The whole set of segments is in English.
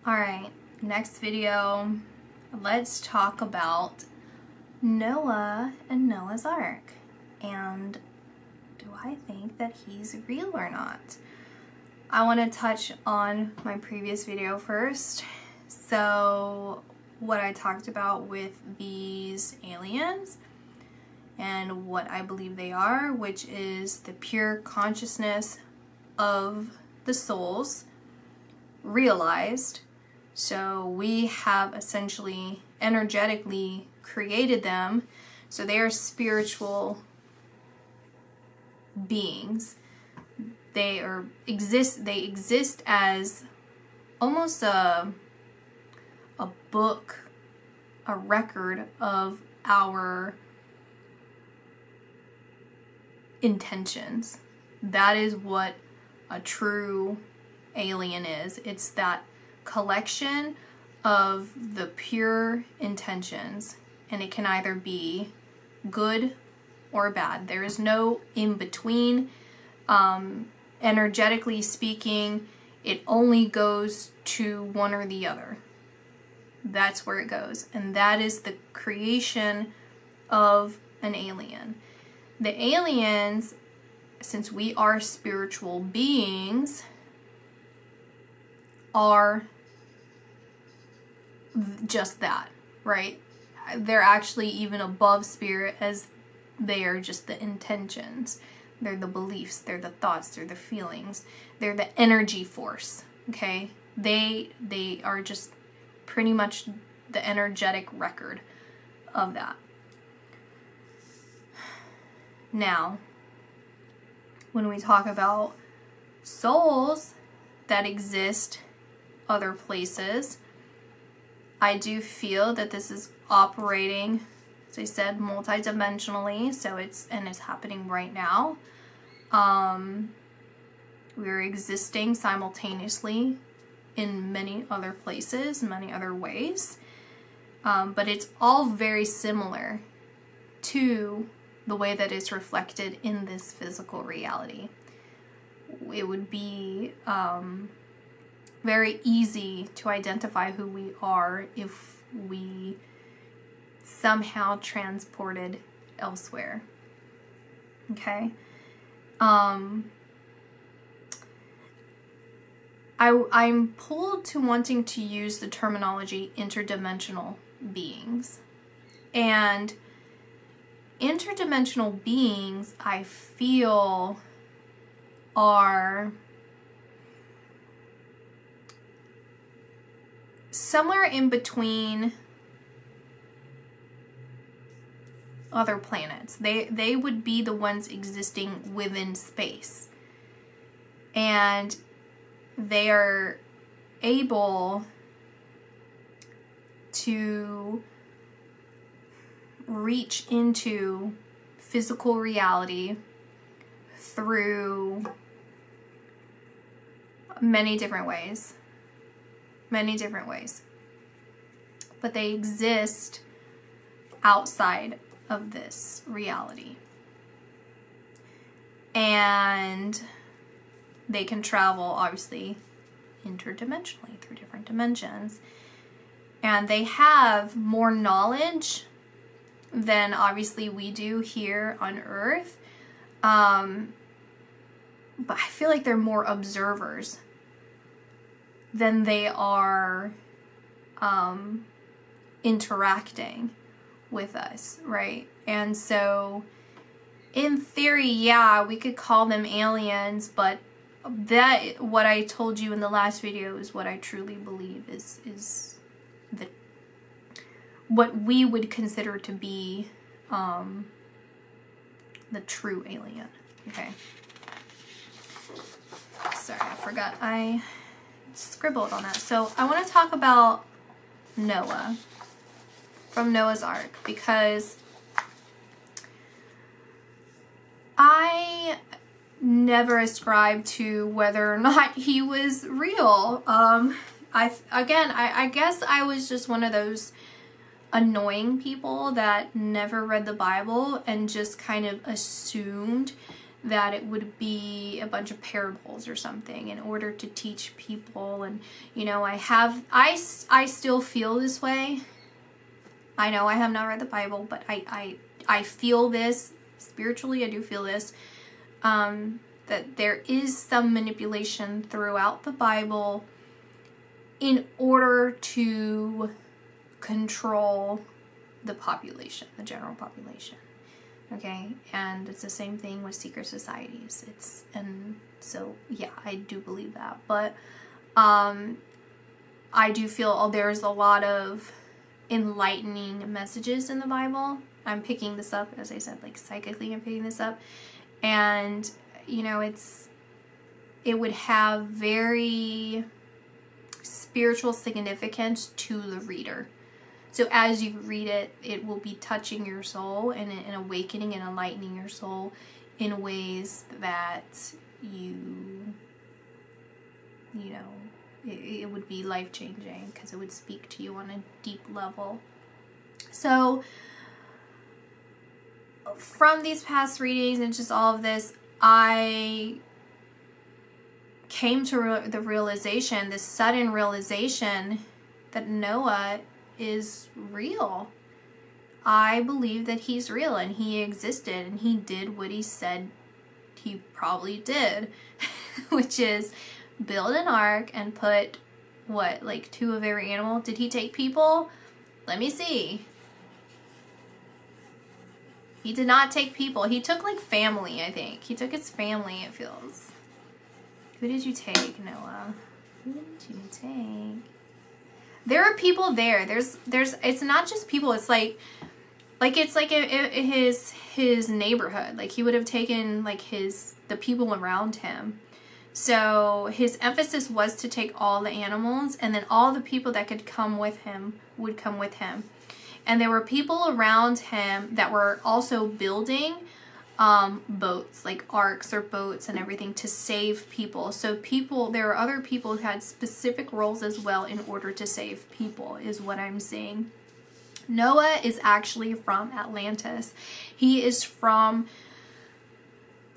Alright, next video, let's talk about Noah and Noah's Ark. And do I think that he's real or not? I want to touch on my previous video first. So, what I talked about with these aliens and what I believe they are, which is the pure consciousness of the souls realized. So we have essentially energetically created them, so they are spiritual beings. They exist as almost a book, a record of our intentions. That is what a true alien is. It's that collection of the pure intentions, and it can either be good or bad. There is no in between. Energetically speaking, it only goes to one or the other. That's where it goes, and that is the creation of an alien. The aliens, since we are spiritual beings, are just that, right? They're actually even above spirit, as they are just the intentions. They're the beliefs, they're the thoughts, they're the feelings, they're the energy force, okay? They are just pretty much the energetic record of that. Now, when we talk about souls that exist other places, I do feel that this is operating, as I said, multidimensionally, so it's happening right now. We're existing simultaneously in many other places, many other ways, but it's all very similar to the way that it's reflected in this physical reality. It would be very easy to identify who we are if we somehow transported elsewhere. Okay? I'm pulled to wanting to use the terminology interdimensional beings. And interdimensional beings, I feel, are somewhere in between other planets. They would be the ones existing within space. And they are able to reach into physical reality through many different ways. But they exist outside of this reality. And they can travel, obviously, interdimensionally through different dimensions. And they have more knowledge than obviously we do here on Earth. But I feel like they're more observers than they are interacting with us, right? And so, in theory, yeah, we could call them aliens, but that, what I told you in the last video, is what I truly believe is the what we would consider to be the true alien. Okay. Sorry, I forgot. I scribbled on that. So I want to talk about Noah from Noah's Ark, because I never ascribed to whether or not he was real. I guess I was just one of those annoying people that never read the Bible and just kind of assumed that it would be a bunch of parables or something in order to teach people. And you know, I still feel this way. I know I have not read the Bible, but I feel this spiritually. I do feel this, that there is some manipulation throughout the Bible in order to control the population, the general population. Okay, and it's the same thing with secret societies. And so yeah, I do believe that. But I do feel there's a lot of enlightening messages in the Bible. I'm picking this up, as I said, like psychically I'm picking this up. And you know, it would have very spiritual significance to the reader. So as you read it, it will be touching your soul and awakening and enlightening your soul in ways that you know, it would be life-changing, because it would speak to you on a deep level. So from these past readings and just all of this, I came to the realization, this sudden realization, that Noah is real. I believe that he's real and he existed and he did what he said he probably did, which is build an ark and put, what, like 2 of every animal? Did he take people? Let me see. He did not take people. He took like family, I think. He took his family, it feels. Who did you take, Noah? Who did you take? There are people there. There's it's not just people. It's like his neighborhood. Like he would have taken like the people around him. So his emphasis was to take all the animals, and then all the people that could come with him would come with him. And there were people around him that were also building boats, like arks or boats and everything, to save people. So there are other people who had specific roles as well in order to save people, is what I'm saying. Noah is actually from Atlantis. He is from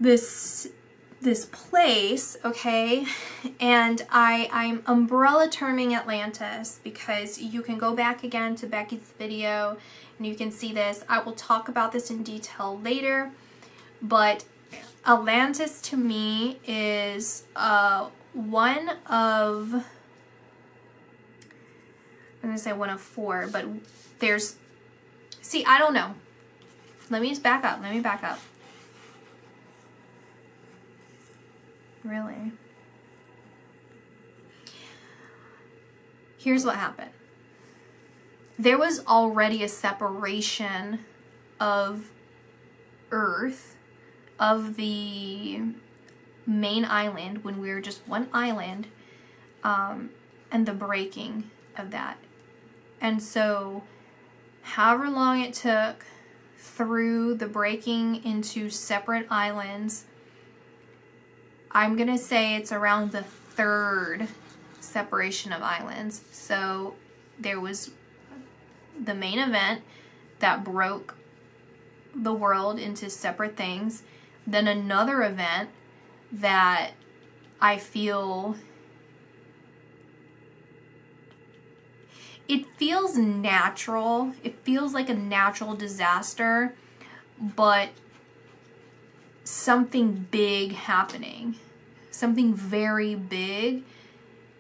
this place, okay? And I'm umbrella terming Atlantis because you can go back again to Becky's video and you can see this. I will talk about this in detail later, but Atlantis to me is one of, I'm gonna say one of 4, but there's, see, I don't know. Let me back up. Really? Here's what happened. There was already a separation of Earth, of the main island, when we were just one island, and the breaking of that. And so, however long it took through the breaking into separate islands, I'm going to say it's around the 3rd separation of islands. So there was the main event that broke the world into separate things. Then another event that I feel, it feels natural. It feels like a natural disaster, but something big happening. Something very big.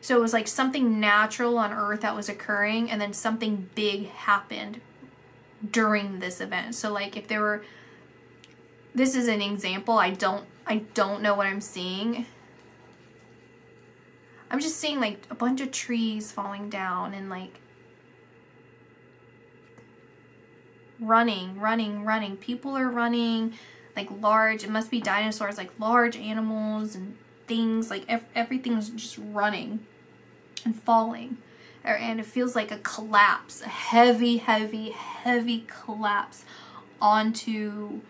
So it was like something natural on Earth that was occurring, and then something big happened during this event. So like if there were, this is an example, I don't know what I'm seeing. I'm just seeing like a bunch of trees falling down and like running. People are running, like large, it must be dinosaurs, like large animals and things, like everything's just running and falling. And it feels like a collapse, a heavy collapse onto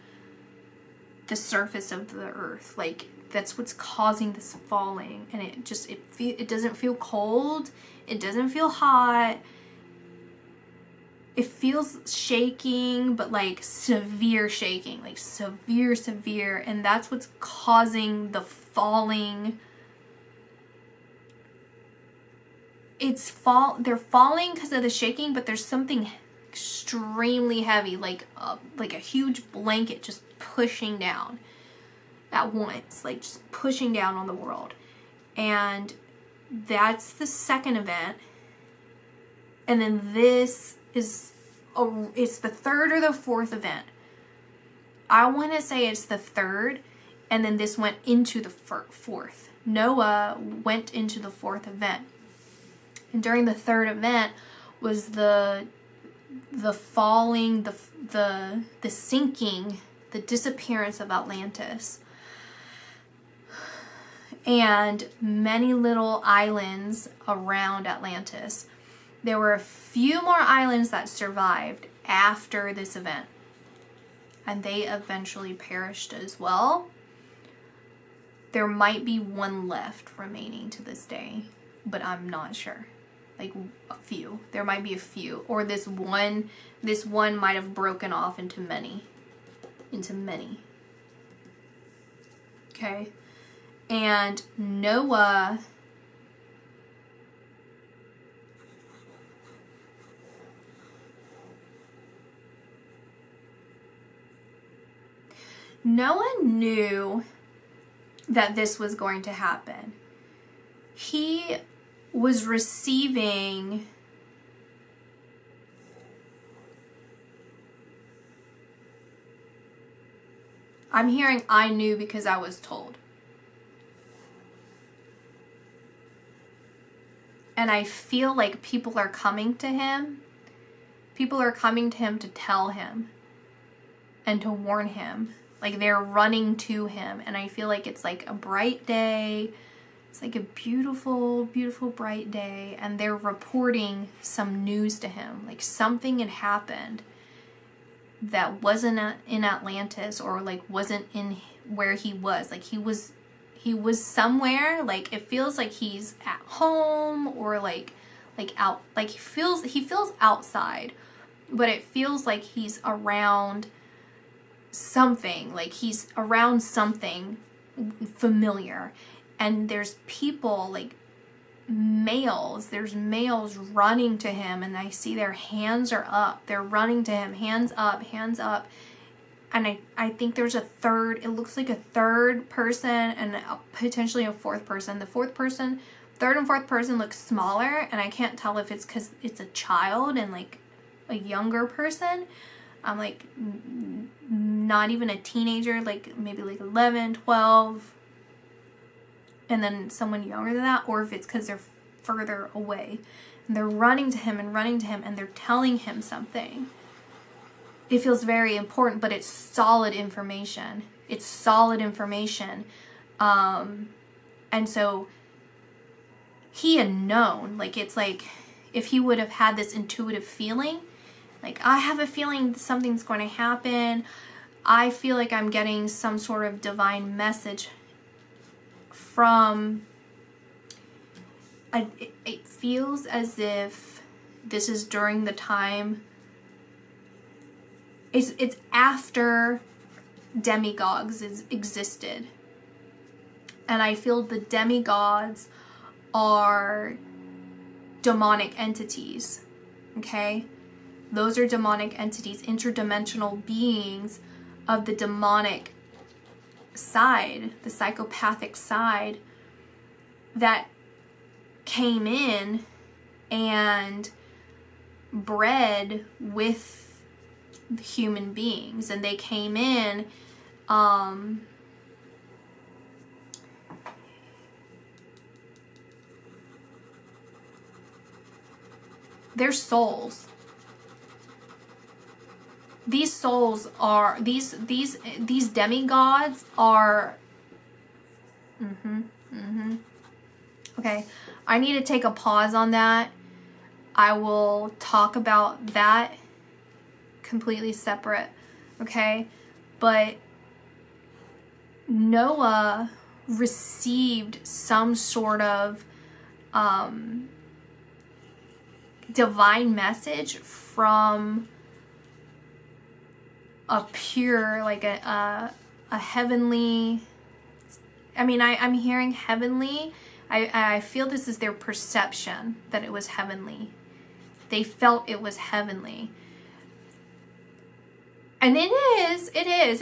the surface of the Earth. Like that's what's causing this falling. And it doesn't feel cold, it doesn't feel hot, it feels shaking, but like severe shaking, like severe, and that's what's causing the falling. They're falling because of the shaking, but there's something extremely heavy, like a huge blanket just pushing down at once, like just pushing down on the world. And that's the second event. And then this is it's the third or the fourth event. I want to say it's the third, and then this went into the fourth. Noah went into the fourth event. And during the third event was the falling, the sinking, the disappearance of Atlantis. And many little islands around Atlantis. There were a few more islands that survived after this event, and they eventually perished as well. There might be one left remaining to this day, but I'm not sure. Like a few. There might be a few, or this one might have broken off into many. Okay? And Noah knew that this was going to happen. He was receiving I'm hearing I knew because I was told. And I feel like people are coming to him. People are coming to him to tell him and to warn him. Like they're running to him. And I feel like it's like a bright day. It's like a beautiful, beautiful bright day. And they're reporting some news to him. Like something had happened that wasn't in Atlantis, or like wasn't in where he was. Like he was somewhere. Like it feels like he's at home, or like out, like he feels outside, but it feels like he's around something, like he's around something familiar. And there's people, like there's males running to him, and I see their hands are up. They're running to him, hands up. And I think there's a third, it looks like a third person and potentially a fourth person. The third and fourth person looks smaller, and I can't tell if it's because it's a child and like a younger person. I'm like not even a teenager, like maybe like 11, 12, and then someone younger than that, or if it's because they're further away. And they're running to him, and they're telling him something. It feels very important, but it's solid information. And so he had known, like it's like if he would have had this intuitive feeling, like I have a feeling something's going to happen. I feel like I'm getting some sort of divine message from, it feels as if this is during the time, it's after demigods existed. And I feel the demigods are demonic entities, okay? Those are demonic entities, interdimensional beings of the demonic side, the psychopathic side, that came in and bred with human beings. And they came in their souls. These souls are these demigods are okay, I need to take a pause on that. I will talk about that completely separate, okay? But Noah received some sort of divine message from a pure, like a heavenly, I mean, I'm hearing heavenly. I feel this is their perception, that it was heavenly. They felt it was heavenly. And it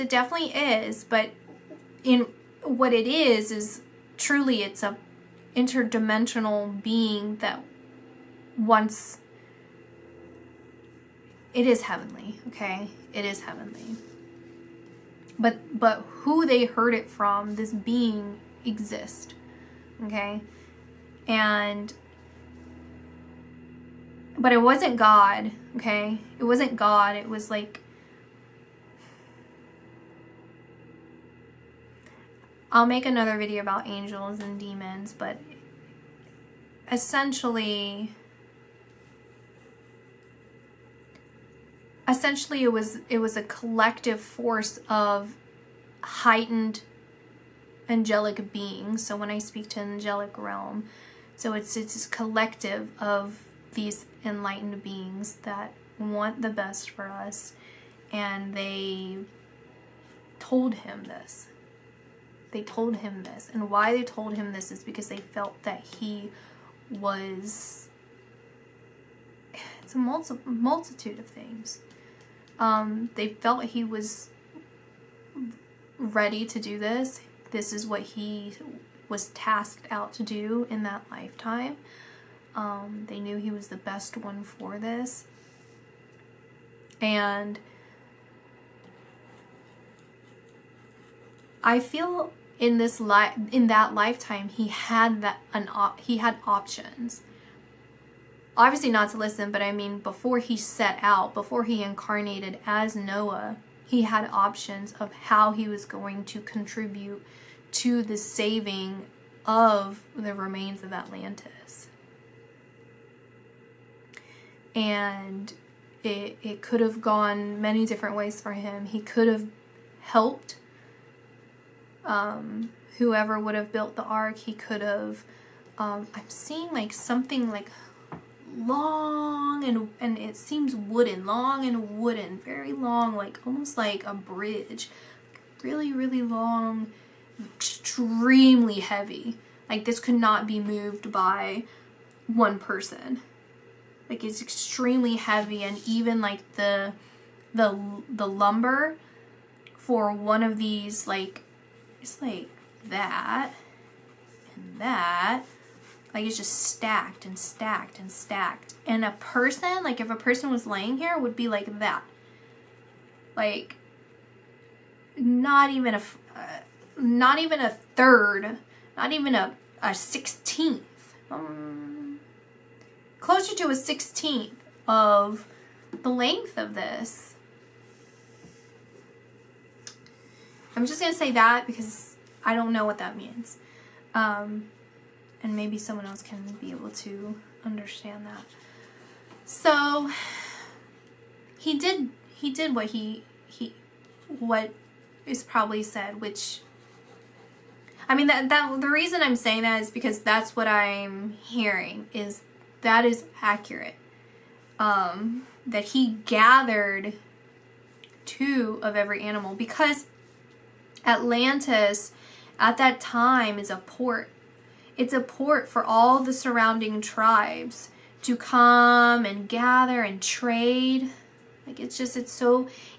definitely is, but in what it is truly, it's a interdimensional being that wants, it is heavenly, okay? It is heavenly. But who they heard it from, this being exists, okay? But it wasn't God, okay? It wasn't God. It was like, I'll make another video about angels and demons, but essentially it was a collective force of heightened angelic beings. So when I speak to angelic realm, so it's this collective of these enlightened beings that want the best for us, and they told him this. They told him this. And why they told him this is because they felt that he was, it's a multitude of things. They felt he was ready to do this. This is what he was tasked out to do in that lifetime. They knew he was the best one for this. And I feel in that lifetime he had options. Obviously not to listen, but I mean, before he set out, before he incarnated as Noah, he had options of how he was going to contribute to the saving of the remains of Atlantis. And it could have gone many different ways for him. He could have helped whoever would have built the ark. He could have, I'm seeing like something like long and it seems wooden, long and wooden, very long, like almost like a bridge, really, really long, extremely heavy. Like this could not be moved by one person. Like it's extremely heavy, and even like the lumber for one of these, like it's like that and that. Like it's just stacked and stacked and stacked. And a person, like if a person was laying here, would be like that. Like not even a third, not even a 16th. Closer to a 16th of the length of this. I'm just gonna say that because I don't know what that means. And maybe someone else can be able to understand that. So he did what is probably said, which, I mean, that the reason I'm saying that is because that's what I'm hearing, is that is accurate. That he gathered 2 of every animal, because Atlantis at that time is a port. It's a port for all the surrounding tribes to come and gather and trade. Like it's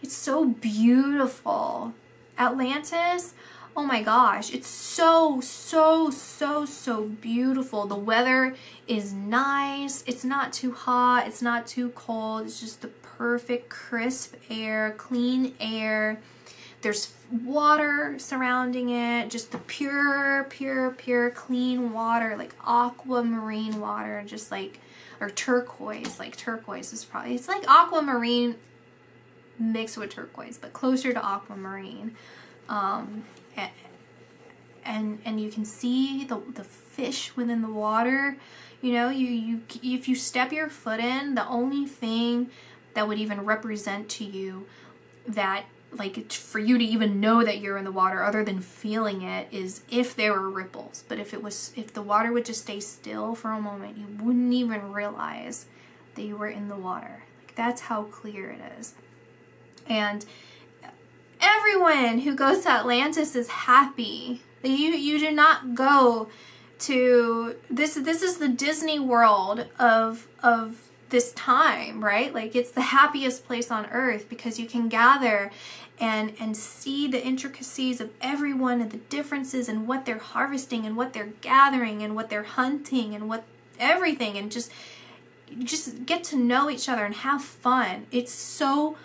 so beautiful. Atlantis, oh my gosh, it's so beautiful. The weather is nice. It's not too hot. It's not too cold. It's just the perfect crisp air, clean air. There's water surrounding it, just the pure, clean water, like aquamarine water, just like, or turquoise, like turquoise is probably, it's like aquamarine mixed with turquoise, but closer to aquamarine. And you can see the fish within the water. You know, you if you step your foot in, the only thing that would even represent to you that, like, for you to even know that you're in the water other than feeling it, is if there were ripples. But if the water would just stay still for a moment, you wouldn't even realize that you were in the water. Like, that's how clear it is. And everyone who goes to Atlantis is happy. You do not go to this is the Disney World of this time, right? Like, it's the happiest place on earth because you can gather and see the intricacies of everyone and the differences and what they're harvesting and what they're gathering and what they're hunting and what everything, and just get to know each other and have fun. It's so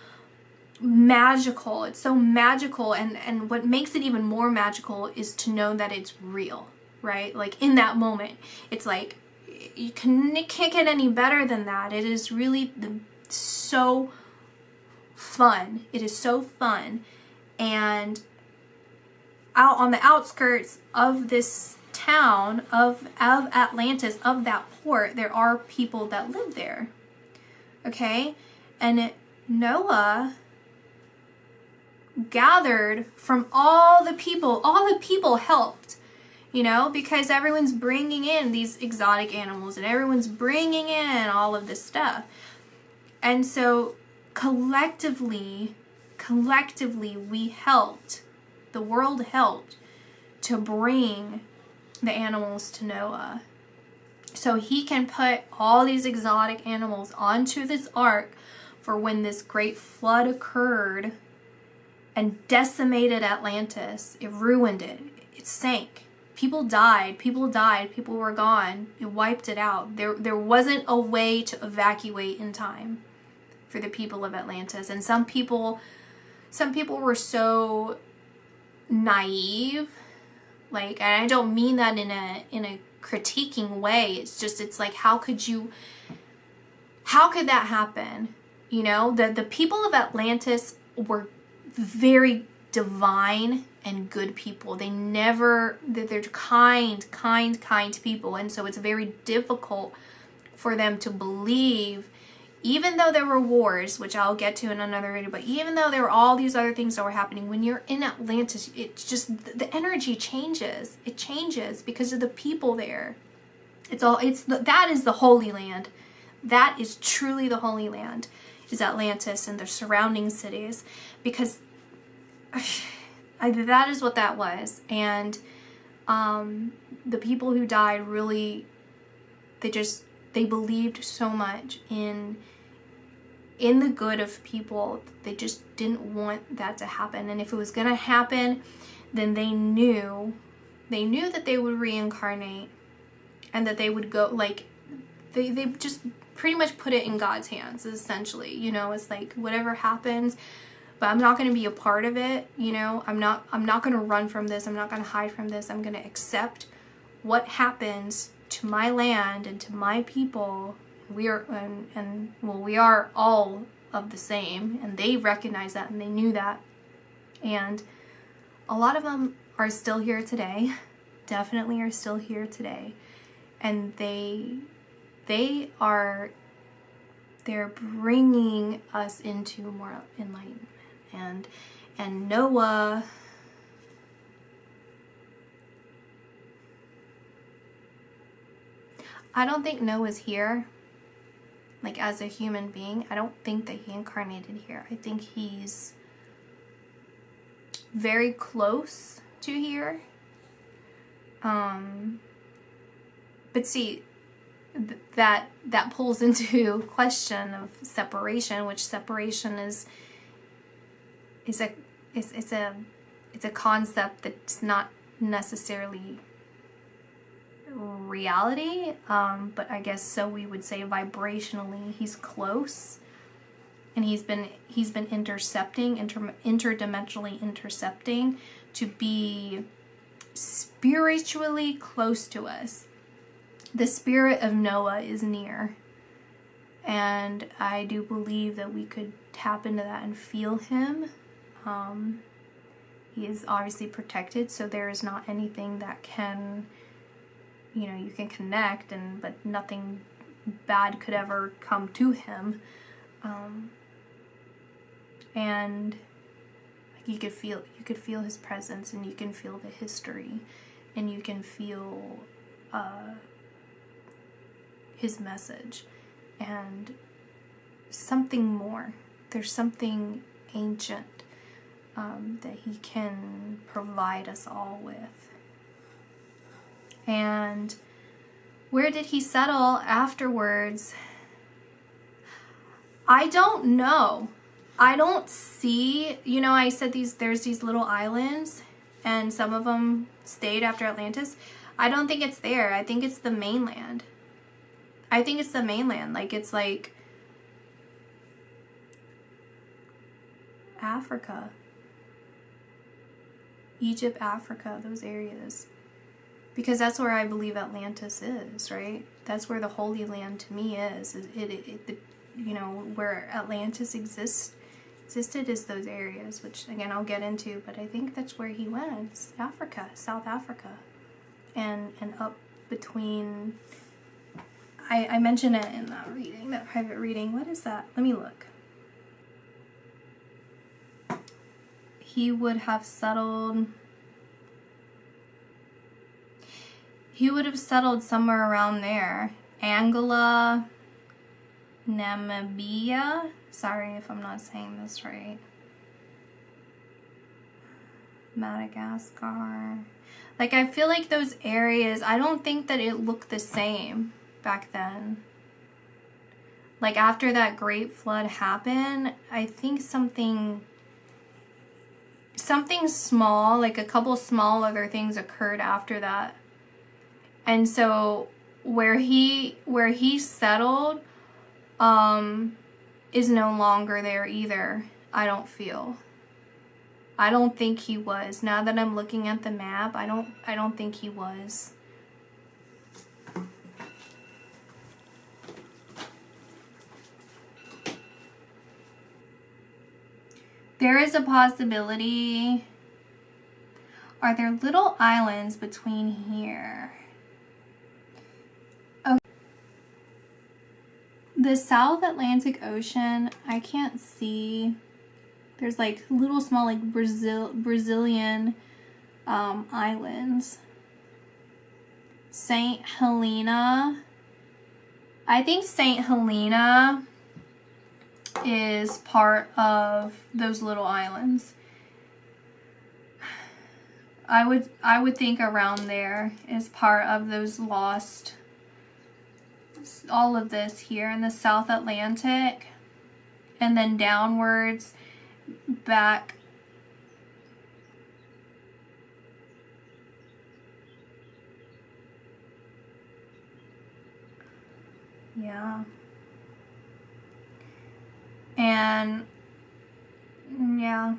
magical. It's so magical, and what makes it even more magical is to know that it's real, right? Like, in that moment, it's like it can't get any better than that. It is really so fun. It is so fun. And out on the outskirts of this town of Atlantis, of that port, there are people that live there. Okay? And Noah gathered from all the people helped, you know, because everyone's bringing in these exotic animals and everyone's bringing in all of this stuff. And so collectively we helped, the world helped to bring the animals to Noah, so he can put all these exotic animals onto this ark for when this great flood occurred and decimated Atlantis. It ruined it. It sank. People died. People were gone. It wiped it out. There wasn't a way to evacuate in time for the people of Atlantis. And some people were so naive. Like, and I don't mean that in a critiquing way. It's like, how could that happen? You know, the people of Atlantis were very divine and good people. They're kind people. And so it's very difficult for them to believe, even though there were wars, which I'll get to in another video, but even though there were all these other things that were happening, when you're in Atlantis, it's just, the energy changes. It changes because of the people there. That is the Holy Land. That is truly the Holy Land, is Atlantis and the surrounding cities, because that is what that was. And the people who died really, they believed so much in the good of people. They just didn't want that to happen. And if it was going to happen, then they knew that they would reincarnate, and that they would go, like, they just pretty much put it in God's hands, essentially. You know, it's like, whatever happens, but I'm not going to be a part of it. You know, I'm not going to run from this. I'm not going to hide from this. I'm going to accept what happens to my land and to my people. We are all of the same, and they recognize that, and they knew that. And a lot of them are still here today. Definitely are still here today. And they're bringing us into more enlightenment. And Noah, I don't think Noah's here, like, as a human being. I don't think that he incarnated here. I think he's very close to here. But see, that pulls into question of separation, which separation is a concept that's not necessarily reality, but I guess so we would say vibrationally he's close, and he's been intercepting, interdimensionally intercepting, to be spiritually close to us. The spirit of Noah is near, and I do believe that we could tap into that and feel him. He is obviously protected, so there is not anything that can, you know, you can connect, but nothing bad could ever come to him. And you could feel his presence, and you can feel the history, and you can feel his message. and something more. There's something ancient that he can provide us all with. And where did he settle afterwards? I don't know. I don't see, you know, I said there's these little islands, and some of them stayed after Atlantis. I don't think it's there. I think it's the mainland. I think it's the mainland. Like, it's like Africa. Egypt, Africa, those areas. Because that's where I believe Atlantis is, right? That's where the Holy Land to me is. You know, where Atlantis existed is those areas, which again I'll get into, but I think that's where he went. It's Africa, South Africa. And up between, I mentioned it in that reading, that private reading. What is that? Let me look. He would have settled somewhere around there. Angola, Namibia. Sorry if I'm not saying this right. Madagascar. Like, I feel like those areas, I don't think that it looked the same back then. Like, after that great flood happened, I think something small, like a couple small other things occurred after that. And so where he settled is no longer there either, I don't feel. I don't think he was. Now that I'm looking at the map, I don't think he was. There is a possibility. Are there little islands between here? Okay. The South Atlantic Ocean, I can't see. There's like little small like Brazilian islands. St. Helena. I think St. Helena is part of those little islands. I would think around there is part of those lost, all of this here in the South Atlantic, and then downwards back. Yeah. And yeah,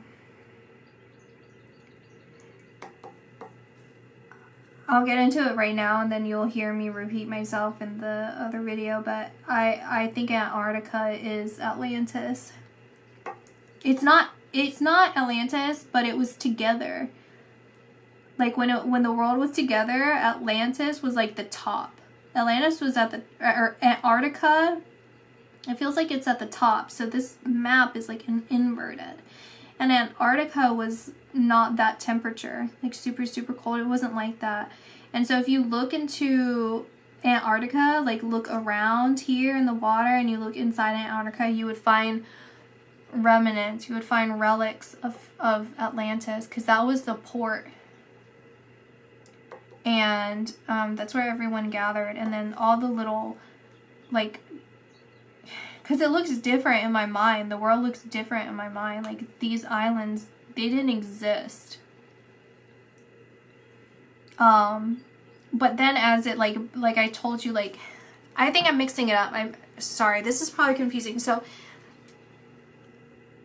I'll get into it right now, and then you'll hear me repeat myself in the other video, but I think Antarctica is Atlantis. It's not Atlantis, but it was together. Like when the world was together, Atlantis was like the top. Atlantis was at the, or Antarctica, it feels like it's at the top. So this map is like inverted. And Antarctica was not that temperature, like super, super cold. It wasn't like that. And so if you look into Antarctica, like look around here in the water and you look inside Antarctica, you would find remnants, you would find relics of Atlantis, because that was the port. And that's where everyone gathered. And then all the little, like, because it looks different in my mind. The world looks different in my mind. Like, these islands, they didn't exist. But then as it, like I told you, like, I think I'm mixing it up. I'm sorry. This is probably confusing. So,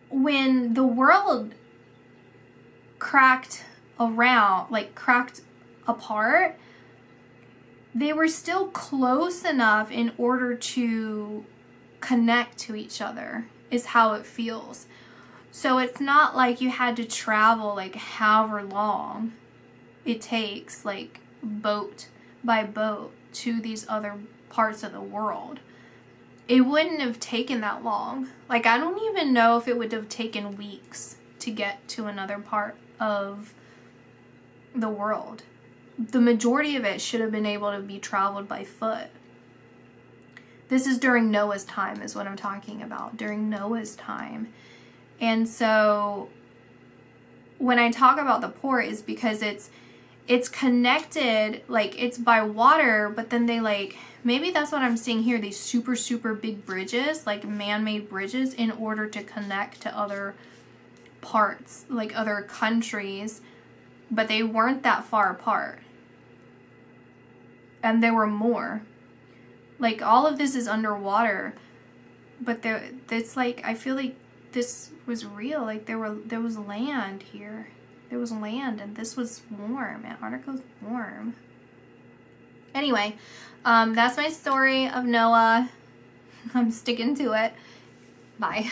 when the world cracked apart, they were still close enough in order to connect to each other, is how it feels. So it's not like you had to travel like however long it takes, like boat by boat, to these other parts of the world. It wouldn't have taken that long. Like, I don't even know if it would have taken weeks to get to another part of the world. The majority of it should have been able to be traveled by foot. This is during Noah's time is what I'm talking about, during Noah's time. And so when I talk about the port is because it's connected, like it's by water, but then they like, maybe that's what I'm seeing here, these super, super big bridges, like man-made bridges in order to connect to other parts, like other countries, but they weren't that far apart. And there were more. Like all of this is underwater, but it's like, I feel like this was real. Like there was land here. There was land, and this was warm. Antarctica's warm. Anyway, that's my story of Noah. I'm sticking to it. Bye.